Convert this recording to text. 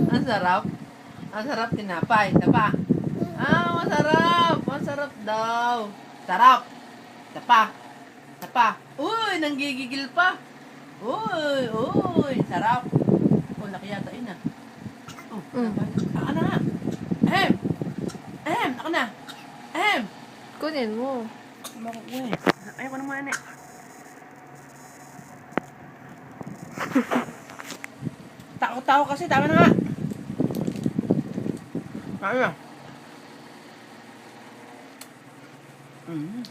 Ang sarap. Ang sarap tinapay. Tapa. Masarap. Masarap daw. Sarap. Tapa. Tapa. Uy, nanggigigil pa. Uy. Sarap. Oh, laki yata yun ah. Oh, taka na nga. Taka na. Kunin mo. Makukuha eh. Ayaw ko naman eh. Takot-takot kasi. Tama na nga. Tama na. Mm.